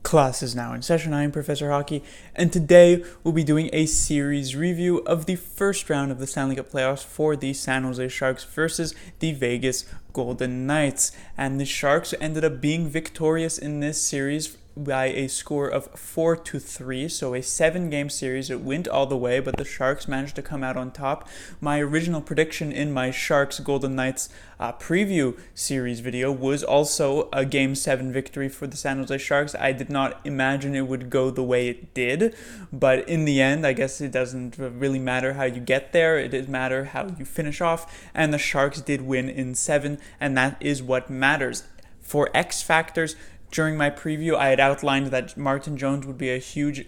Class is now in session. I am Professor Hockey, and today we'll be doing a series review of the first round of the Stanley Cup playoffs for the San Jose Sharks versus the Vegas Golden Knights. And the Sharks ended up being victorious in this series by a score of 4-3, so a 7-game series. It went all the way, but the Sharks managed to come out on top. My original prediction in my Sharks Golden Knights preview series video was also a Game 7 victory for the San Jose Sharks. I did not imagine it would go the way it did, but in the end, I guess it doesn't really matter how you get there. It does matter how you finish off, and the Sharks did win in 7, and that is what matters. For X factors, during my preview, I had outlined that Martin Jones would be a huge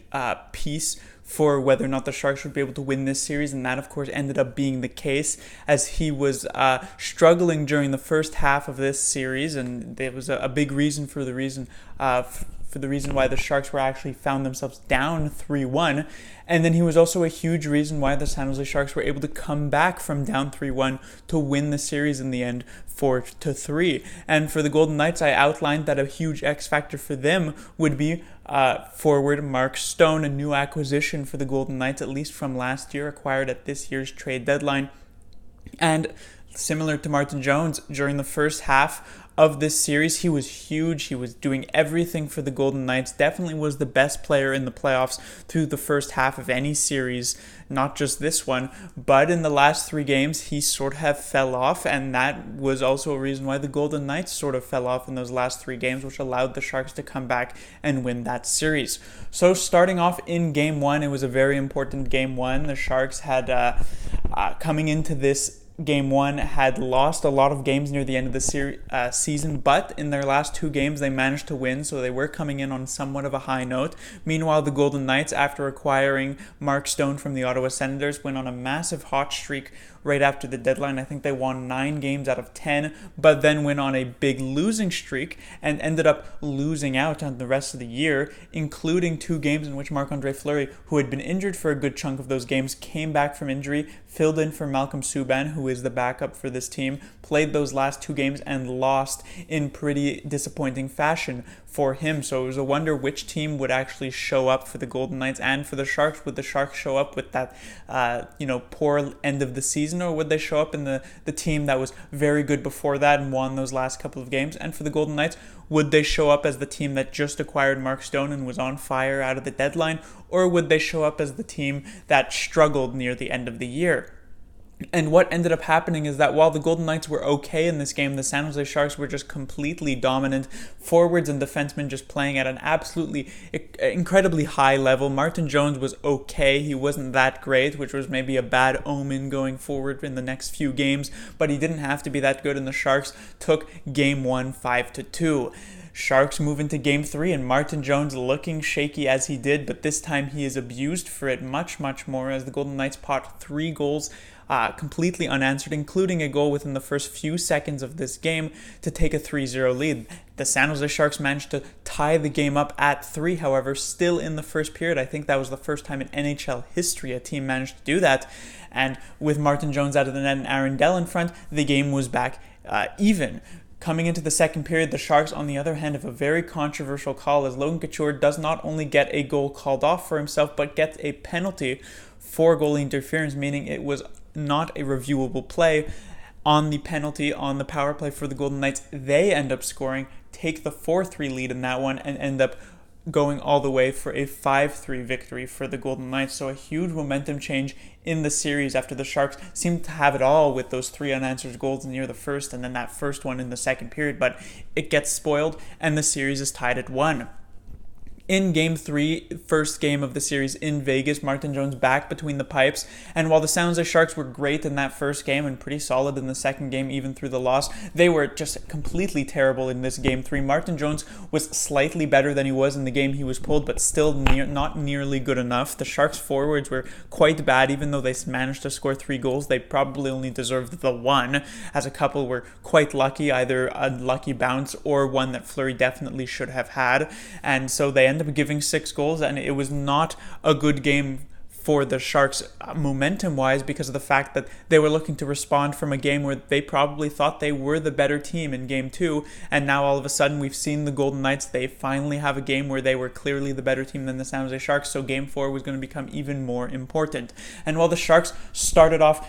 piece for whether or not the Sharks would be able to win this series, and that, of course, ended up being the case, as he was struggling during the first half of this series, and there was a big reason for the reason why the Sharks were actually found themselves down 3-1. And then he was also a huge reason why the San Jose Sharks were able to come back from down 3-1 to win the series in the end 4-3. And for the Golden Knights, I outlined that a huge X factor for them would be forward Mark Stone, a new acquisition for the Golden Knights, at least from last year, acquired at this year's trade deadline. And similar to Martin Jones, during the first half of this series, he was huge. He was doing everything for the Golden Knights. Definitely was the best player in the playoffs through the first half of any series, not just this one. But in the last 3 games, he sort of fell off, and that was also a reason why the Golden Knights sort of fell off in those last 3 games, which allowed the Sharks to come back and win that series. So starting off in Game 1, it was a very important Game 1. The Sharks had, coming into this Game 1, had lost a lot of games near the end of the season, but in their last 2 games they managed to win, so they were coming in on somewhat of a high note. Meanwhile, the Golden Knights, after acquiring Mark Stone from the Ottawa Senators, went on a massive hot streak right after the deadline. I think they won 9 games out of 10, but then went on a big losing streak and ended up losing out on the rest of the year, including 2 games in which Marc-Andre Fleury, who had been injured for a good chunk of those games, came back from injury, filled in for Malcolm Subban, who is the backup for this team, played those last 2 games and lost in pretty disappointing fashion for him. So it was a wonder which team would actually show up for the Golden Knights and for the Sharks. Would the Sharks show up with that poor end of the season, or would they show up in the team that was very good before that and won those last couple of games? And for the Golden Knights, would they show up as the team that just acquired Mark Stone and was on fire out of the deadline, or would they show up as the team that struggled near the end of the year? And what ended up happening is that while the Golden Knights were okay in this game, the San Jose Sharks were just completely dominant. Forwards and defensemen just playing at an absolutely incredibly high level. Martin Jones was okay. He wasn't that great, which was maybe a bad omen going forward in the next few games, but he didn't have to be that good, and the Sharks took Game 1 5-2. Sharks move into Game 3, and Martin Jones looking shaky as he did, but this time he is abused for it much more, as the Golden Knights pot 3 goals completely unanswered, including a goal within the first few seconds of this game to take a 3-0 lead. The San Jose Sharks managed to tie the game up at 3, however, still in the first period. I think that was the first time in NHL history a team managed to do that. And with Martin Jones out of the net and Aaron Dell in front, the game was back even. Coming into the second period, the Sharks, on the other hand, have a very controversial call, as Logan Couture does not only get a goal called off for himself, but gets a penalty for goalie interference, meaning it was not a reviewable play. On the penalty, on the power play for the Golden Knights, they end up scoring, take the 4-3 lead in that one, and end up going all the way for a 5-3 victory for the Golden Knights. So a huge momentum change in the series after the Sharks seemed to have it all with those 3 unanswered goals near the first, and then that first one in the second period, but it gets spoiled and the series is tied at 1. In Game 3, first game of the series in Vegas, Martin Jones back between the pipes, and while the San Jose Sharks were great in that first game and pretty solid in the second game even through the loss, they were just completely terrible in this Game 3. Martin Jones was slightly better than he was in the game he was pulled, but still not nearly good enough. The Sharks forwards were quite bad. Even though they managed to score 3 goals, they probably only deserved the 1, as a couple were quite lucky, either a lucky bounce or one that Fleury definitely should have had, and so they ended up giving 6 goals, and it was not a good game for the Sharks momentum-wise because of the fact that they were looking to respond from a game where they probably thought they were the better team in Game 2, and now all of a sudden we've seen the Golden Knights. They finally have a game where they were clearly the better team than the San Jose Sharks, so Game 4 was going to become even more important. And while the Sharks started off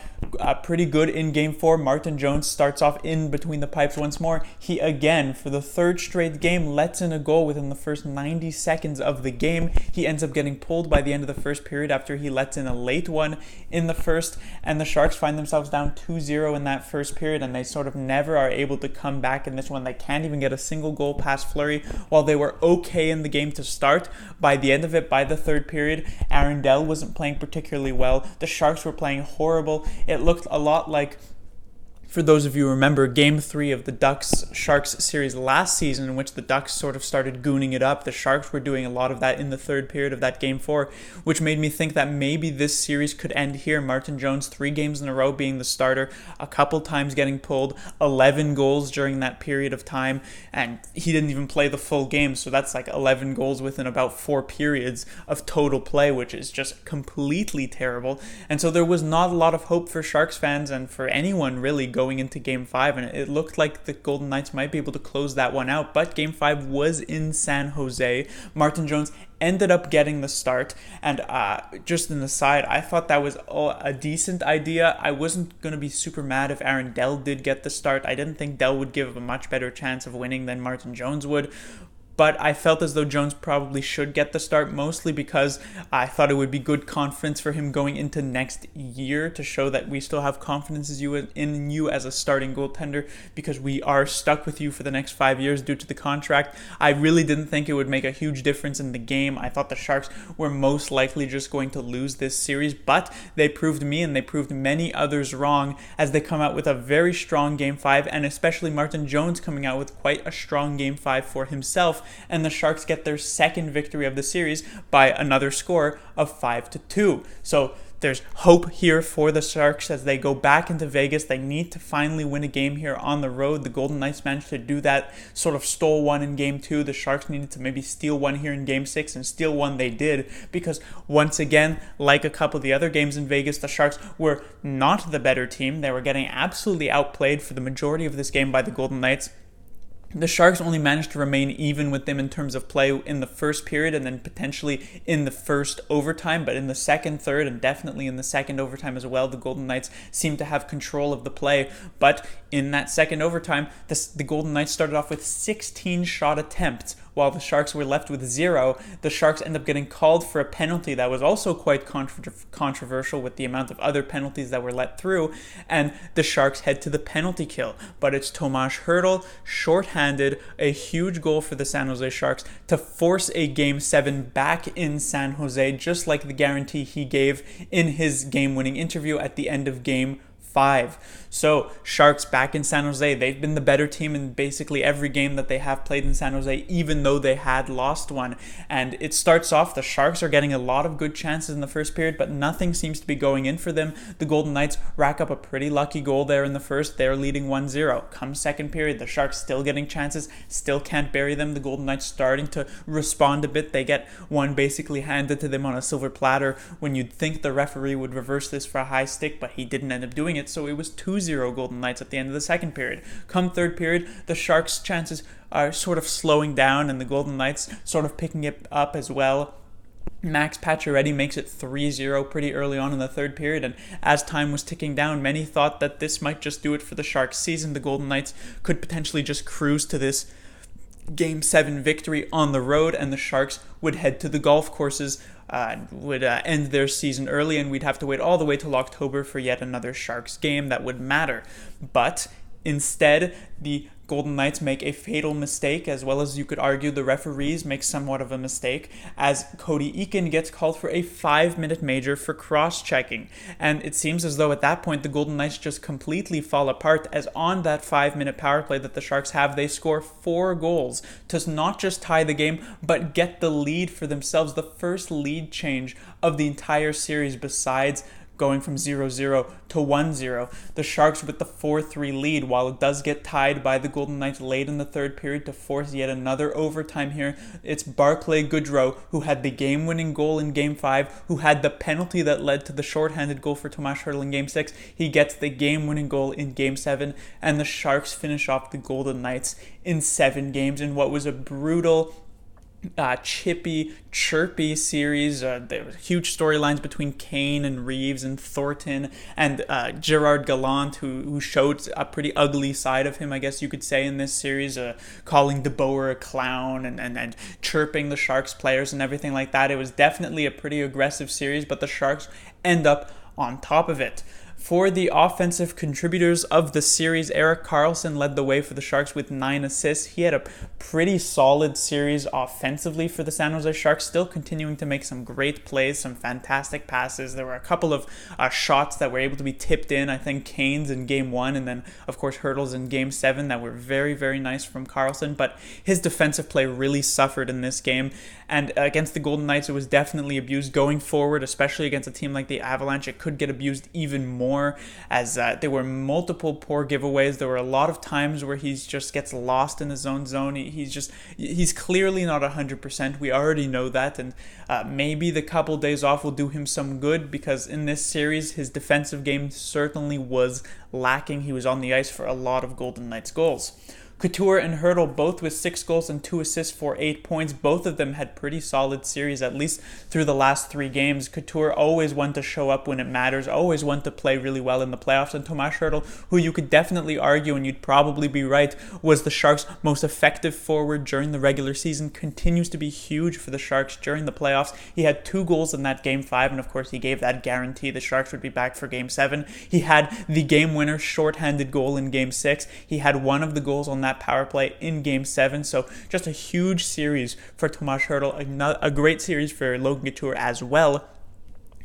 pretty good in Game 4, Martin Jones starts off in between the pipes once more. He again, for the third straight game, lets in a goal within the first 90 seconds of the game. He ends up getting pulled by the end of the first period after he lets in a late one in the first, and the Sharks find themselves down 2-0 in that first period, and they sort of never are able to come back in this one. They can't even get a single goal past Fleury. While they were okay in the game to start, by the end of it, by the third period, Aaron Dell wasn't playing particularly well. The Sharks were playing horrible. It looked a lot like, for those of you who remember, Game 3 of the Ducks-Sharks series last season, in which the Ducks sort of started gooning it up. The Sharks were doing a lot of that in the third period of that Game 4, which made me think that maybe this series could end here. Martin Jones, 3 games in a row being the starter, a couple times getting pulled, 11 goals during that period of time, and he didn't even play the full game, so that's like 11 goals within about 4 periods of total play, which is just completely terrible. And so there was not a lot of hope for Sharks fans and for anyone really going into Game 5, and it looked like the Golden Knights might be able to close that one out, but Game 5 was in San Jose. Martin Jones ended up getting the start, and just an aside, I thought that was a decent idea. I wasn't going to be super mad if Aaron Dell did get the start. I didn't think Dell would give a much better chance of winning than Martin Jones would, but I felt as though Jones probably should get the start, mostly because I thought it would be good confidence for him going into next year to show that we still have confidence in you as a starting goaltender, because we are stuck with you for the next 5 years due to the contract. I really didn't think it would make a huge difference in the game. I thought the Sharks were most likely just going to lose this series, but they proved me and they proved many others wrong as they come out with a very strong Game 5, and especially Martin Jones coming out with quite a strong Game 5 for himself. And the Sharks get their second victory of the series by another score of 5-2. So there's hope here for the Sharks as they go back into Vegas. They need to finally win a game here on the road. The Golden Knights managed to do that, sort of stole one in Game 2. The Sharks needed to maybe steal one here in Game 6, and steal one they did, because once again, like a couple of the other games in Vegas, the Sharks were not the better team. They were getting absolutely outplayed for the majority of this game by the Golden Knights. The Sharks only managed to remain even with them in terms of play in the first period and then potentially in the first overtime, but in the second, third, and definitely in the second overtime as well, the Golden Knights seemed to have control of the play. But in that second overtime, the Golden Knights started off with 16 shot attempts, while the Sharks were left with 0. The Sharks end up getting called for a penalty that was also quite controversial with the amount of other penalties that were let through, and the Sharks head to the penalty kill. But it's Tomas Hertl, shorthanded, a huge goal for the San Jose Sharks to force a Game 7 back in San Jose, just like the guarantee he gave in his game-winning interview at the end of Game 5. So, Sharks back in San Jose. They've been the better team in basically every game that they have played in San Jose, even though they had lost one. And it starts off, the Sharks are getting a lot of good chances in the first period, but nothing seems to be going in for them. The Golden Knights rack up a pretty lucky goal there in the first. They're leading 1-0. Come second period, the Sharks still getting chances, still can't bury them. The Golden Knights starting to respond a bit. They get one basically handed to them on a silver platter when you'd think the referee would reverse this for a high stick, but he didn't end up doing it. So it was 2-0 Golden Knights at the end of the second period. Come third period, the Sharks' chances are sort of slowing down and the Golden Knights sort of picking it up as well. Max Pacioretty makes it 3-0 pretty early on in the third period, and as time was ticking down, many thought that this might just do it for the Sharks season. The Golden Knights could potentially just cruise to this Game 7 victory on the road, and the Sharks would head to the golf courses, would end their season early, and we'd have to wait all the way till October for yet another Sharks game that would matter. But instead, the Golden Knights make a fatal mistake, as well as you could argue the referees make somewhat of a mistake, as Cody Eakin gets called for a 5-minute major for cross-checking. And it seems as though at that point the Golden Knights just completely fall apart, as on that 5-minute power play that the Sharks have, they score 4 goals to not just tie the game, but get the lead for themselves, the first lead change of the entire series besides going from 0-0 to 1-0. The Sharks with the 4-3 lead, while it does get tied by the Golden Knights late in the third period to force yet another overtime here. It's Barclay Goodrow who had the game-winning goal in Game 5, who had the penalty that led to the shorthanded goal for Tomas Hertl in Game 6. He gets the game-winning goal in Game 7, and the Sharks finish off the Golden Knights in 7 games in what was a brutal, chippy, chirpy series. There were huge storylines between Kane and Reeves and Thornton and Gerard Gallant, who showed a pretty ugly side of him, I guess you could say, in this series, calling DeBoer a clown and chirping the Sharks players and everything like that. It was definitely a pretty aggressive series, but the Sharks end up on top of it. For the offensive contributors of the series, Erik Karlsson led the way for the Sharks with 9 assists. He had a pretty solid series offensively for the San Jose Sharks, still continuing to make some great plays, some fantastic passes. There were a couple of shots that were able to be tipped in. I think Kane's in Game 1 and then, of course, Hertl's in Game 7 that were very, very nice from Karlsson. But his defensive play really suffered in this game. And against the Golden Knights, it was definitely abused going forward, especially against a team like the Avalanche. It could get abused even more, as there were multiple poor giveaways. There were a lot of times where he just gets lost in his own zone. He's clearly not 100%. We already know that, and maybe the couple days off will do him some good, because in this series, his defensive game certainly was lacking. He was on the ice for a lot of Golden Knights goals. Couture and Hertl both with 6 goals and 2 assists for 8 points. Both of them had pretty solid series, at least through the last 3 games. Couture always wanted to show up when it matters, always wanted to play really well in the playoffs. And Tomas Hertl, who you could definitely argue, and you'd probably be right, was the Sharks' most effective forward during the regular season, continues to be huge for the Sharks during the playoffs. He had 2 goals in that Game 5, and of course he gave that guarantee the Sharks would be back for Game 7. He had the game winner shorthanded goal in Game 6. He had one of the goals on that power play in Game 7, so just a huge series for Tomas Hertl, a great series for Logan Couture as well.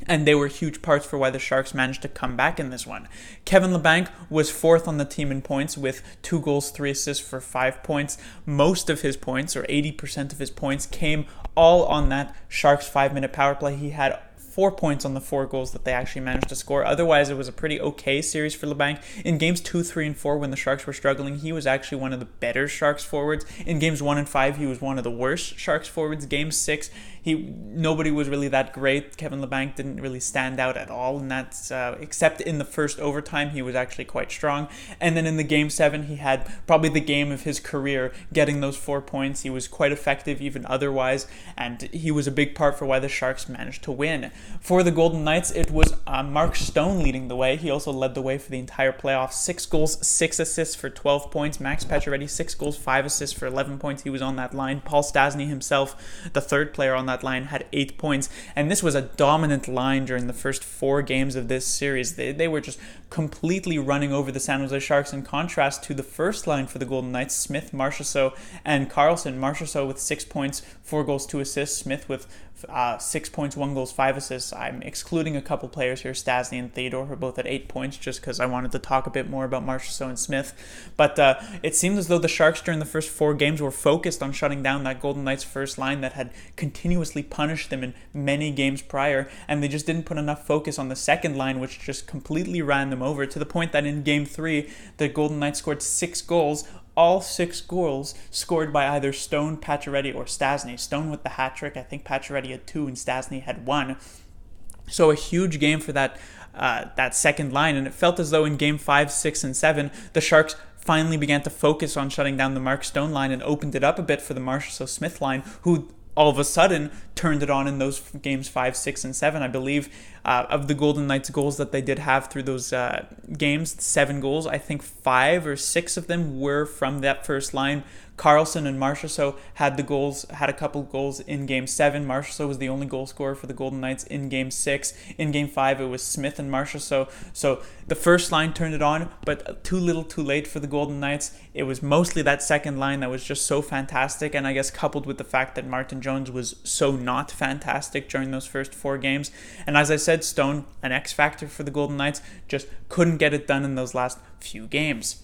And they were huge parts for why the Sharks managed to come back in this one. Kevin Labanc was 4th on the team in points with 2 goals, 3 assists for 5 points. Most of his points, or 80% of his points, came all on that Sharks 5-minute power play. He had 4 points on the 4 goals that they actually managed to score. Otherwise, it was a pretty okay series for Labanc. In games 2, 3, and 4, when the Sharks were struggling, he was actually one of the better Sharks forwards. In games 1 and 5, he was one of the worst Sharks forwards. Game 6, nobody was really that great. Kevin Labanc didn't really stand out at all, and that's except in the first overtime, he was actually quite strong. And then in the Game 7, he had probably the game of his career, getting those 4 points. He was quite effective even otherwise, and he was a big part for why the Sharks managed to win. For the Golden Knights, it was Mark Stone leading the way. He also led the way for the entire playoffs. 6 goals, 6 assists for 12 points. Max Pacioretty, 6 goals, 5 assists for 11 points. He was on that line. Paul Stastny himself, the third player on that line, had 8 points. And this was a dominant line during the first 4 games of this series. They were just completely running over the San Jose Sharks, in contrast to the first line for the Golden Knights, Smith, Marchessault, and Karlsson. Marchessault with 6 points, 4 goals, 2 assists. Smith with 6 points, 1 goals, 5 assists. I'm excluding a couple players here, Stastny and Theodore, who are both at 8 points, just because I wanted to talk a bit more about Marchessault and Smith. But it seemed as though the Sharks during the first 4 games were focused on shutting down that Golden Knights first line that had continuously punished them in many games prior, and they just didn't put enough focus on the second line, which just completely ran them over, to the point that in Game 3, the Golden Knights scored 6 goals, all 6 goals scored by either Stone, Pacioretty, or Stastny. Stone with the hat trick. I think Pacioretty had 2 and Stastny had 1. So a huge game for that second line, and it felt as though in Game 5, 6, and 7, the Sharks finally began to focus on shutting down the Mark Stone line and opened it up a bit for the Marchessault-Smith line, who all of a sudden turned it on in those games 5, 6, and 7. I believe of the Golden Knights goals that they did have through those games, 7 goals, I think 5 or 6 of them were from that first line. Karlsson and Marchessault had a couple goals in Game 7. Marchessault was the only goal scorer for the Golden Knights in Game 6. In Game 5, it was Smith and Marchessault. So the first line turned it on, but too little too late for the Golden Knights. It was mostly that second line that was just so fantastic, and I guess coupled with the fact that Martin Jones was so not fantastic during those first 4 games. And as I said, Stone, an X factor for the Golden Knights, just couldn't get it done in those last few games.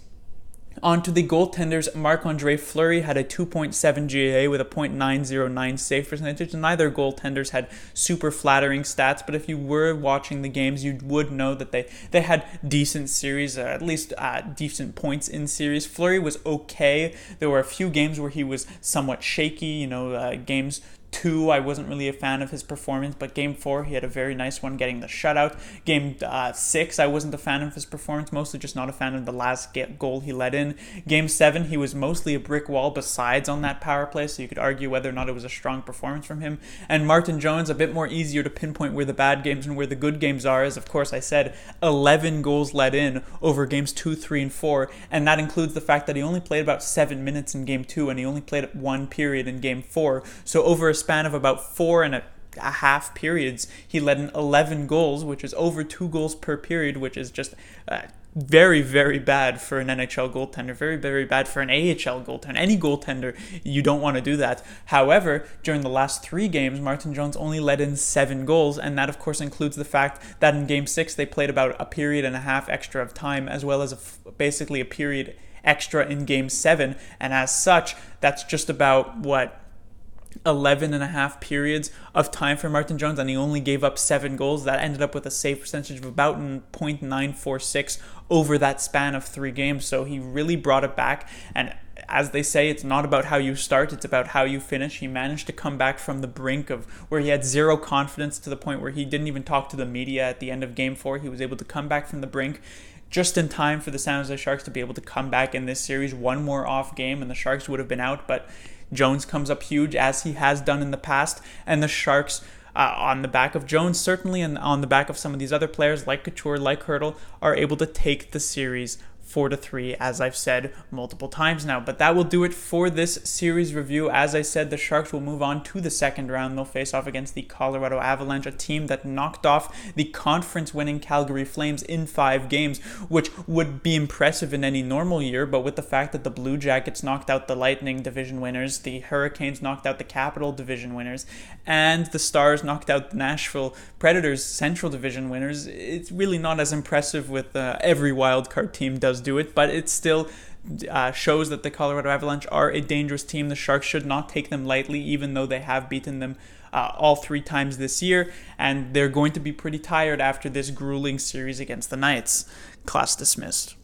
On to the goaltenders, Marc-Andre Fleury had a 2.7 GAA with a .909 save percentage. Neither goaltenders had super flattering stats, but if you were watching the games, you would know that they had decent series, at least decent points in series. Fleury was okay. There were a few games where he was somewhat shaky, games 2, I wasn't really a fan of his performance, but Game 4, he had a very nice one getting the shutout. Game 6, I wasn't a fan of his performance, mostly just not a fan of the last goal he let in. Game 7, he was mostly a brick wall besides on that power play, so you could argue whether or not it was a strong performance from him. And Martin Jones, a bit more easier to pinpoint where the bad games and where the good games are, as of course I said, 11 goals let in over Games 2, 3, and 4, and that includes the fact that he only played about 7 minutes in Game 2, and he only played 1 period in Game 4, so over a span of about 4.5 periods, he let in 11 goals, which is over 2 goals per period, which is just very, very bad for an NHL goaltender, very, very bad for an AHL goaltender. Any goaltender, you don't want to do that. However, during the last 3 games, Martin Jones only let in 7 goals, and that of course includes the fact that in Game 6 they played about a period and a half extra of time, as well as basically a period extra in Game 7, and as such, that's just about 11.5 periods of time for Martin Jones, and he only gave up 7 goals. That ended up with a save percentage of about .946 over that span of 3 games, so he really brought it back. And as they say, it's not about how you start, it's about how you finish. He managed to come back from the brink of where he had zero confidence to the point where he didn't even talk to the media at the end of Game 4. He was able to come back from the brink just in time for the San Jose Sharks to be able to come back in this series. One more off game and the Sharks would have been out, but Jones comes up huge, as he has done in the past, and the Sharks, on the back of Jones certainly, and on the back of some of these other players like Couture, like Hertl, are able to take the series 4-3, as I've said multiple times now. But that will do it for this series review. As I said, the Sharks will move on to the second round. They'll face off against the Colorado Avalanche, a team that knocked off the conference-winning Calgary Flames in 5 games, which would be impressive in any normal year, but with the fact that the Blue Jackets knocked out the Lightning division winners, the Hurricanes knocked out the Capital division winners, and the Stars knocked out the Nashville Predators Central division winners, it's really not as impressive with every wildcard team does do it, but it still shows that the Colorado Avalanche are a dangerous team. The Sharks should not take them lightly, even though they have beaten them all 3 times this year, and they're going to be pretty tired after this grueling series against the Knights. Class dismissed.